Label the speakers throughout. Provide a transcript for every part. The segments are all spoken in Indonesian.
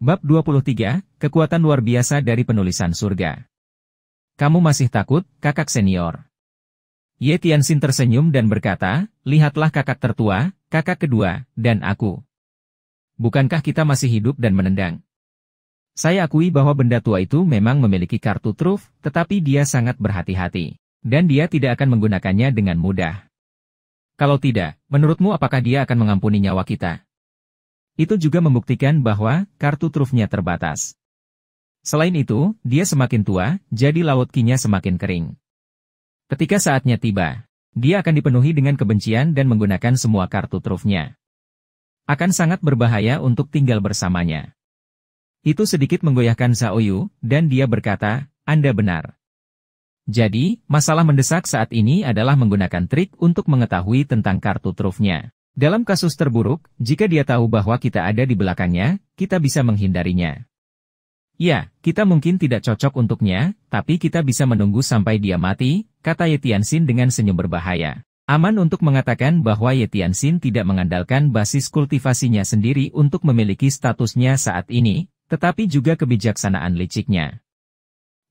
Speaker 1: Bab 23, Kekuatan Luar Biasa dari Penulisan Surga. Kamu masih takut, kakak senior? Ye Tianxin tersenyum dan berkata, lihatlah kakak tertua, kakak kedua, dan aku. Bukankah kita masih hidup dan menendang? Saya akui bahwa benda tua itu memang memiliki kartu truf, tetapi dia sangat berhati-hati. Dan dia tidak akan menggunakannya dengan mudah. Kalau tidak, menurutmu apakah dia akan mengampuni nyawa kita? Itu juga membuktikan bahwa kartu trufnya terbatas. Selain itu, dia semakin tua, jadi laut Qi-nya semakin kering. Ketika saatnya tiba, dia akan dipenuhi dengan kebencian dan menggunakan semua kartu trufnya. Akan sangat berbahaya untuk tinggal bersamanya. Itu sedikit menggoyahkan Xiaoyu, dan dia berkata, Anda benar. Jadi, masalah mendesak saat ini adalah menggunakan trik untuk mengetahui tentang kartu trufnya. Dalam kasus terburuk, jika dia tahu bahwa kita ada di belakangnya, kita bisa menghindarinya. Ya, kita mungkin tidak cocok untuknya, tapi kita bisa menunggu sampai dia mati, kata Ye Tianxin dengan senyum berbahaya. Aman untuk mengatakan bahwa Ye Tianxin tidak mengandalkan basis kultivasinya sendiri untuk memiliki statusnya saat ini, tetapi juga kebijaksanaan liciknya.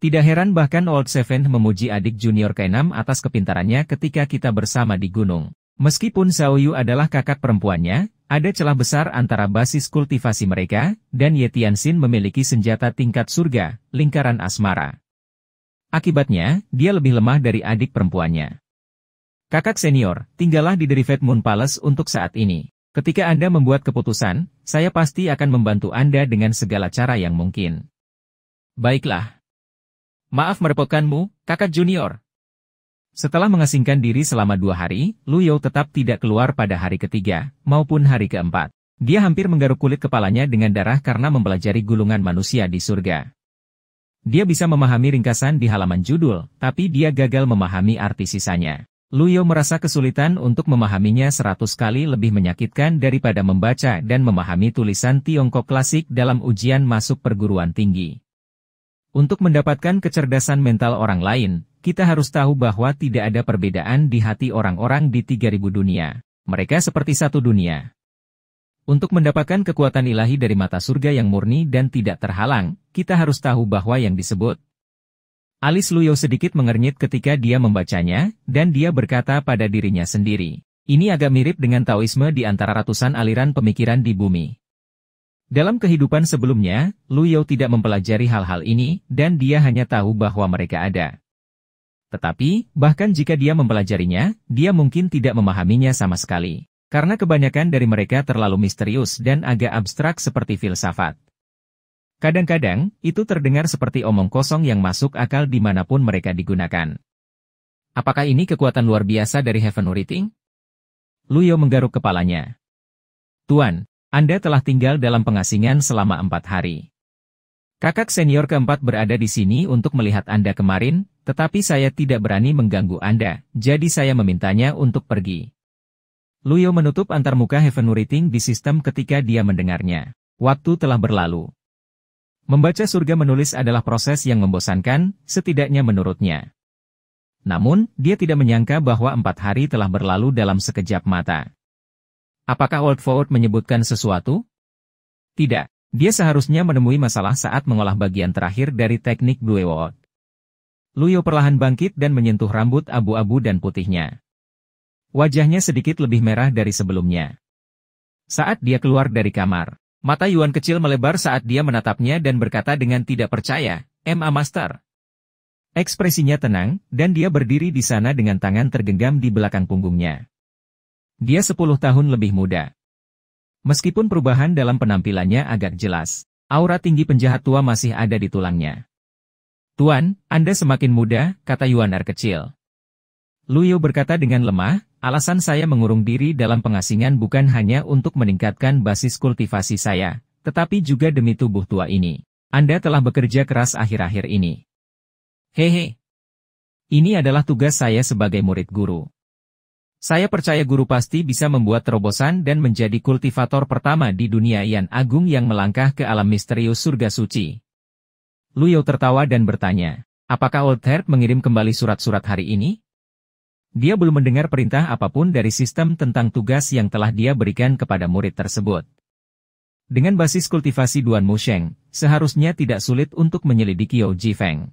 Speaker 1: Tidak heran bahkan Old Seven memuji adik junior ke-6 atas kepintarannya ketika kita bersama di gunung. Meskipun Xiaoyu adalah kakak perempuannya, ada celah besar antara basis kultivasi mereka, dan Ye Tianxin memiliki senjata tingkat surga, lingkaran asmara. Akibatnya, dia lebih lemah dari adik perempuannya. Kakak senior, tinggallah di Derived Moon Palace untuk saat ini. Ketika Anda membuat keputusan, saya pasti akan membantu Anda dengan segala cara yang mungkin. Baiklah. Maaf merepotkanmu, kakak junior. Setelah mengasingkan diri selama 2 hari, Lu You tetap tidak keluar pada hari ketiga, maupun hari keempat. Dia hampir menggaruk kulit kepalanya dengan darah karena mempelajari gulungan manusia di surga. Dia bisa memahami ringkasan di halaman judul, tapi dia gagal memahami arti sisanya. Lu You merasa kesulitan untuk memahaminya 100 kali lebih menyakitkan daripada membaca dan memahami tulisan Tiongkok klasik dalam ujian masuk perguruan tinggi. Untuk mendapatkan kecerdasan mental orang lain, kita harus tahu bahwa tidak ada perbedaan di hati orang-orang di 3000 dunia. Mereka seperti satu dunia. Untuk mendapatkan kekuatan ilahi dari mata surga yang murni dan tidak terhalang, kita harus tahu bahwa yang disebut. Alis Lu You sedikit mengernyit ketika dia membacanya, dan dia berkata pada dirinya sendiri. Ini agak mirip dengan Taoisme di antara ratusan aliran pemikiran di bumi. Dalam kehidupan sebelumnya, Lu You tidak mempelajari hal-hal ini, dan dia hanya tahu bahwa mereka ada. Tetapi, bahkan jika dia mempelajarinya, dia mungkin tidak memahaminya sama sekali. Karena kebanyakan dari mereka terlalu misterius dan agak abstrak seperti filsafat. Kadang-kadang, itu terdengar seperti omong kosong yang masuk akal dimanapun mereka digunakan. Apakah ini kekuatan luar biasa dari Heaven Writing? Lu You menggaruk kepalanya. Tuan, Anda telah tinggal dalam pengasingan selama 4 hari. Kakak senior keempat berada di sini untuk melihat Anda kemarin, tetapi saya tidak berani mengganggu Anda, jadi saya memintanya untuk pergi. Lu You menutup antarmuka Heaven Writing di sistem ketika dia mendengarnya. Waktu telah berlalu. Membaca surga menulis adalah proses yang membosankan, setidaknya menurutnya. Namun, dia tidak menyangka bahwa 4 hari telah berlalu dalam sekejap mata. Apakah Old Forward menyebutkan sesuatu? Tidak. Dia seharusnya menemui masalah saat mengolah bagian terakhir dari teknik Blue World. Lu You perlahan bangkit dan menyentuh rambut abu-abu dan putihnya. Wajahnya sedikit lebih merah dari sebelumnya. Saat dia keluar dari kamar, mata Yuan kecil melebar saat dia menatapnya dan berkata dengan tidak percaya, "Ma Master." Ekspresinya tenang, dan dia berdiri di sana dengan tangan tergenggam di belakang punggungnya. Dia 10 tahun lebih muda. Meskipun perubahan dalam penampilannya agak jelas, aura tinggi penjahat tua masih ada di tulangnya. Tuan, Anda semakin muda, kata Yuanar kecil. Lu You berkata dengan lemah, alasan saya mengurung diri dalam pengasingan bukan hanya untuk meningkatkan basis kultivasi saya, tetapi juga demi tubuh tua ini. Anda telah bekerja keras akhir-akhir ini. Hehe. Ini adalah tugas saya sebagai murid guru. Saya percaya guru pasti bisa membuat terobosan dan menjadi kultivator pertama di dunia yang agung yang melangkah ke alam misterius surga suci. Lu You tertawa dan bertanya, apakah Old Heart mengirim kembali surat-surat hari ini? Dia belum mendengar perintah apapun dari sistem tentang tugas yang telah dia berikan kepada murid tersebut. Dengan basis kultivasi Duan Musheng, seharusnya tidak sulit untuk menyelidiki Yao Jifeng.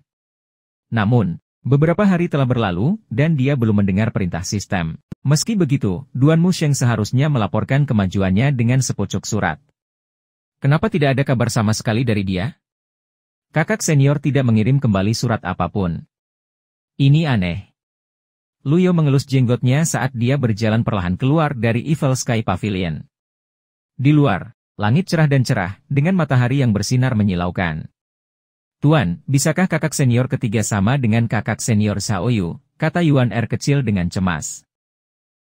Speaker 1: Namun, beberapa hari telah berlalu, dan dia belum mendengar perintah sistem. Meski begitu, Duan Musheng seharusnya melaporkan kemajuannya dengan sepucuk surat. Kenapa tidak ada kabar sama sekali dari dia? Kakak senior tidak mengirim kembali surat apapun. Ini aneh. Luyo mengelus jenggotnya saat dia berjalan perlahan keluar dari Evil Sky Pavilion. Di luar, langit cerah dan cerah, dengan matahari yang bersinar menyilaukan. Tuan, bisakah kakak senior ketiga sama dengan kakak senior Xiaoyu? Kata Yuan Er kecil dengan cemas.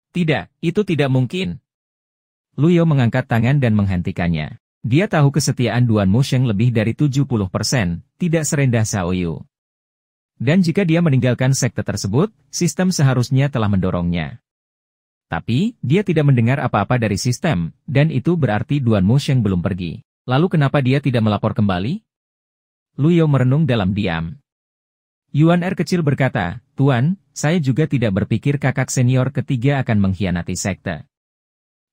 Speaker 1: Tidak, itu tidak mungkin. Luyo mengangkat tangan dan menghentikannya. Dia tahu kesetiaan Duan Musheng lebih dari 70%, tidak serendah Xiaoyu. Dan jika dia meninggalkan sekte tersebut, sistem seharusnya telah mendorongnya. Tapi, dia tidak mendengar apa-apa dari sistem, dan itu berarti Duan Musheng belum pergi. Lalu kenapa dia tidak melapor kembali? Luyo merenung dalam diam. Yuan Er kecil berkata, Tuan, saya juga tidak berpikir kakak senior ketiga akan mengkhianati sekte.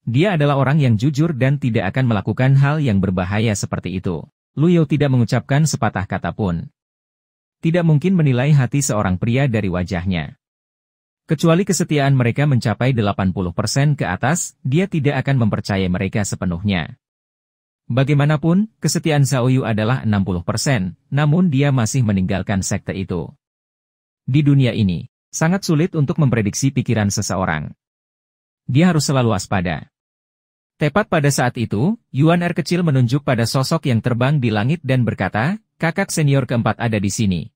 Speaker 1: Dia adalah orang yang jujur dan tidak akan melakukan hal yang berbahaya seperti itu. Luyo tidak mengucapkan sepatah kata pun. Tidak mungkin menilai hati seorang pria dari wajahnya. Kecuali kesetiaan mereka mencapai 80% ke atas, dia tidak akan mempercayai mereka sepenuhnya. Bagaimanapun, kesetiaan Xiaoyu adalah 60%, namun dia masih meninggalkan sekte itu. Di dunia ini, sangat sulit untuk memprediksi pikiran seseorang. Dia harus selalu waspada. Tepat pada saat itu, Yuan Er kecil menunjuk pada sosok yang terbang di langit dan berkata, kakak senior keempat ada di sini.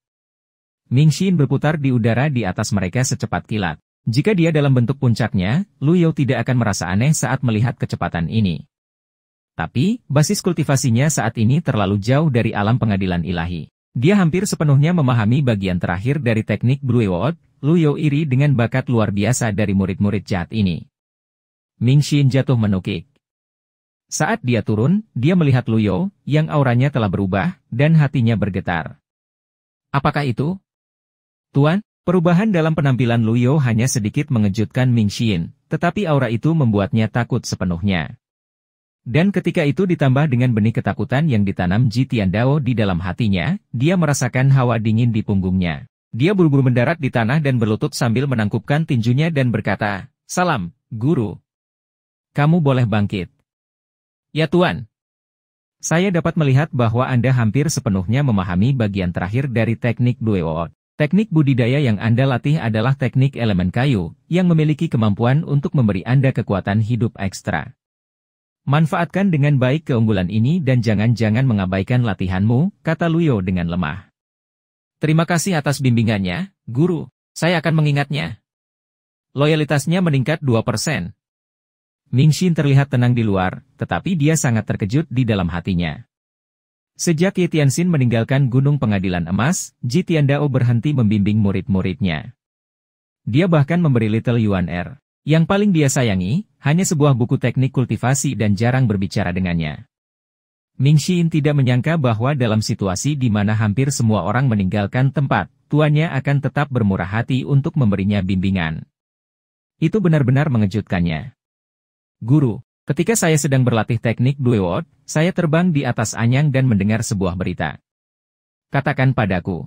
Speaker 1: Ming Xin berputar di udara di atas mereka secepat kilat. Jika dia dalam bentuk puncaknya, Luyo tidak akan merasa aneh saat melihat kecepatan ini. Tapi, basis kultivasinya saat ini terlalu jauh dari alam pengadilan ilahi. Dia hampir sepenuhnya memahami bagian terakhir dari teknik Blue World. Luyo iri dengan bakat luar biasa dari murid-murid jahat ini. Ming Xin jatuh menukik. Saat dia turun, dia melihat Luyo, yang auranya telah berubah, dan hatinya bergetar. Apakah itu? Tuan, perubahan dalam penampilan Luyo hanya sedikit mengejutkan Ming Xin, tetapi aura itu membuatnya takut sepenuhnya. Dan ketika itu ditambah dengan benih ketakutan yang ditanam Ji Tiandao di dalam hatinya, dia merasakan hawa dingin di punggungnya. Dia buru-buru mendarat di tanah dan berlutut sambil menangkupkan tinjunya dan berkata, Salam, Guru. Kamu boleh bangkit. Ya Tuan. Saya dapat melihat bahwa Anda hampir sepenuhnya memahami bagian terakhir dari teknik Blue World. Teknik budidaya yang Anda latih adalah teknik elemen kayu, yang memiliki kemampuan untuk memberi Anda kekuatan hidup ekstra. Manfaatkan dengan baik keunggulan ini dan jangan-jangan mengabaikan latihanmu, kata Luyo dengan lemah. Terima kasih atas bimbingannya, Guru. Saya akan mengingatnya. Loyalitasnya meningkat 2%. Ming Xin terlihat tenang di luar, tetapi dia sangat terkejut di dalam hatinya. Sejak Ye Tianxin meninggalkan Gunung Pengadilan Emas, Ji Tiandao berhenti membimbing murid-muridnya. Dia bahkan memberi Little Yuan Er. Yang paling dia sayangi, hanya sebuah buku teknik kultivasi dan jarang berbicara dengannya. Ming Xin tidak menyangka bahwa dalam situasi di mana hampir semua orang meninggalkan tempat, tuannya akan tetap bermurah hati untuk memberinya bimbingan. Itu benar-benar mengejutkannya. Guru, ketika saya sedang berlatih teknik Blue World, saya terbang di atas anyang dan mendengar sebuah berita. Katakan padaku.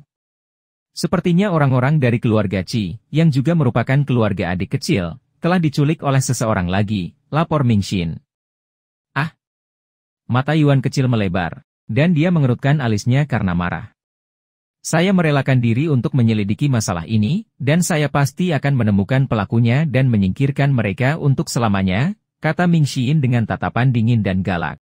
Speaker 1: Sepertinya orang-orang dari keluarga Qi, yang juga merupakan keluarga adik kecil, telah diculik oleh seseorang lagi, lapor Ming Xin. Ah! Mata Yuan kecil melebar, dan dia mengerutkan alisnya karena marah. Saya merelakan diri untuk menyelidiki masalah ini, dan saya pasti akan menemukan pelakunya dan menyingkirkan mereka untuk selamanya, kata Ming Xin dengan tatapan dingin dan galak.